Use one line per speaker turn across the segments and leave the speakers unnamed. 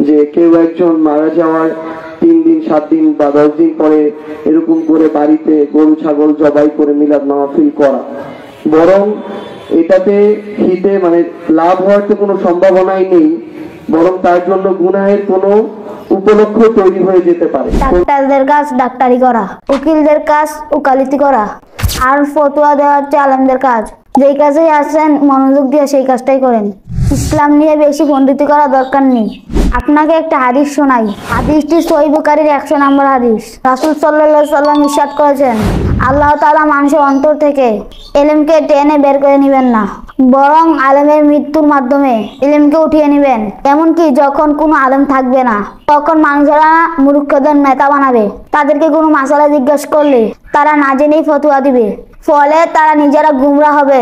যে কেউ একজন মারা যাওয়ার 3 দিন 7 দিন বা 10 দিন পরে এরকম করে বাড়িতে গরু ছাগল জবাই করে মিলাদ মাহফিল করা, বরং এটাতে হিতে মানে লাভ হওয়ার তো কোনো সম্ভাবনাই নেই, বরং তার জন্য গুনাহের কোনো উপলক্ষ তৈরি হয়ে যেতে পারে।
ডাক্তারদের কাজ ডাক্তারি করা, উকিলদের কাজ উকালতি করা, আর ফতোয়া দেওয়া হচ্ছে আলেমদের কাজ। যেই কাজে আসেন মনোযোগ দিয়ে সেই কাজটাই করেন। ইসলাম নিয়ে বেশি পণ্ডিতি করা দরকার নেই। আপনাকে একটা হাদিস শোনাই। হাদিসটি সহিহ বুখারীর 100 নম্বর হাদিস। রাসূল সাল্লাল্লাহু আলাইহি সাল্লাম ইরশাদ করেছেন, আল্লাহ তাআলা মানুষের অন্তর থেকে ইলমকে টেনে বের করে নেবেন না, বরং আলেমের মৃত্যুর মাধ্যমে ইলমকে উঠিয়ে নেবেন। এমনকি যখন কোনো আলেম থাকবে না, তখন মানুষেরা মূর্খদের নেতা বানাবে। তাদেরকে কোনো মাসালা জিজ্ঞাসা করলে তারা না জেনেই ফতোয়া দিবে, ফলে তারা নিজেরা গুমরা হবে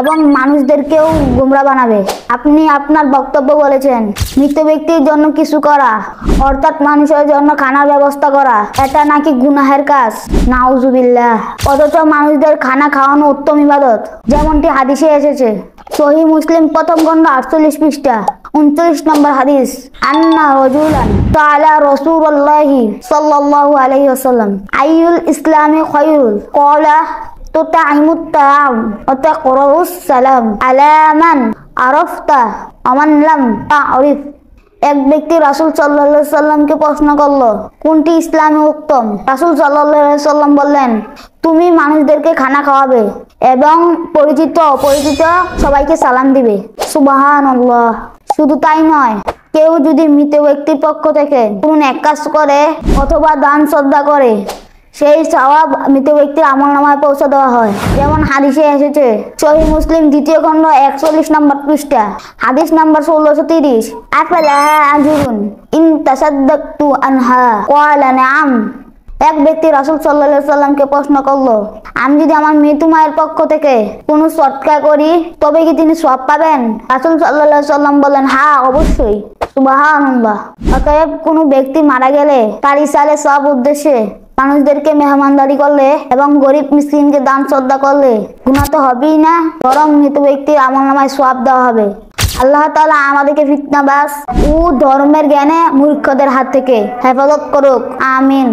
এবং মানুষদেরকেও গুমরা বানাবে। আপনি আপনার বক্তব্য বলেছেন মৃত ব্যক্তির জন্য কিছু করা, অর্থাৎ মানুষের জন্য খানার ব্যবস্থা করা, এটা নাকি গুনাহের কাজ। নাউজুবিল্লাহ। অথচ মানুষদের খানা খাওয়ানো উত্তম ইবাদত, যেমনটি হাদিসে এসেছে। সহিহ মুসলিম প্রথম খণ্ড 48 পৃষ্ঠা 39 নম্বর হাদিস। আন্না রাজুলান সাআলা রাসূলুল্লাহি সাল্লাল্লাহু আলাইহি ওয়াসাল্লাম আইয়ুল ইসলামি খায়রুল ক্বালা তুতাইমুত তাআম ওয়া তাকরাউস সালাম আলা মান আরাফতা ওয়া মান লাম তা'রিফ। এক ব্যক্তি রাসূল সাল্লাল্লাহু আলাইহি সাল্লামকে প্রশ্ন করলো, কোনটি ইসলামে উত্তম? রাসূল সাল্লাল্লাহু আলাইহি সাল্লাম বললেন, তুমি মানুষদেরকে খানা খাওয়াবে এবং পরিচিত অপরিচিত সবাইকে সালাম দিবে। সুবহানাল্লাহ। শুধু তাই নয়, কেউ যদি মৃত ব্যক্তির পক্ষ থেকে কোনো নেক কাজ করে অথবা দান শ্রদ্ধা করে, সেই সওয়াব মৃত ব্যক্তির আমলনামায় পৌঁছে দেওয়া হয়। যেমন হাদিসে এসেছে, সহিহ মুসলিম 2য় খণ্ড 41 নম্বর পৃষ্ঠা হাদিস নাম্বার 1630। আফালাহা আজরুন ইন তাসাদ্দাকতু আনহা ক্বালা নাআম। এক ব্যক্তি রাসূল সাল্লাল্লাহু আলাইহি সাল্লামকে প্রশ্ন করলো, আমি যদি আমার মৃত মায়ের পক্ষ থেকে কোনো সদকা করি তবে কি তিনি সওয়াব পাবেন? রাসূল সাল্লাল্লাহু আলাইহি সাল্লাম বললেন, হ্যাঁ অবশ্যই। সুবহানাল্লাহ। অতএব কোনো ব্যক্তি মারা গেলে তার ইসালে সওয়াব উদ্দেশ্যে মানুষদেরকে মেহমানদারি করলে এবং গরিব মিসকিনকে দান শ্রদ্ধা করলে গুনাহ তো হবেই না, বরং মৃত ব্যক্তির আমলনামায় সওয়াব দেওয়া হবে। আল্লাহ তাআলা আমাদেরকে ফিতনাবাজ ও ধর্মের জ্ঞানে মূর্খদের হাত থেকে হেফাজত করুক। আমিন।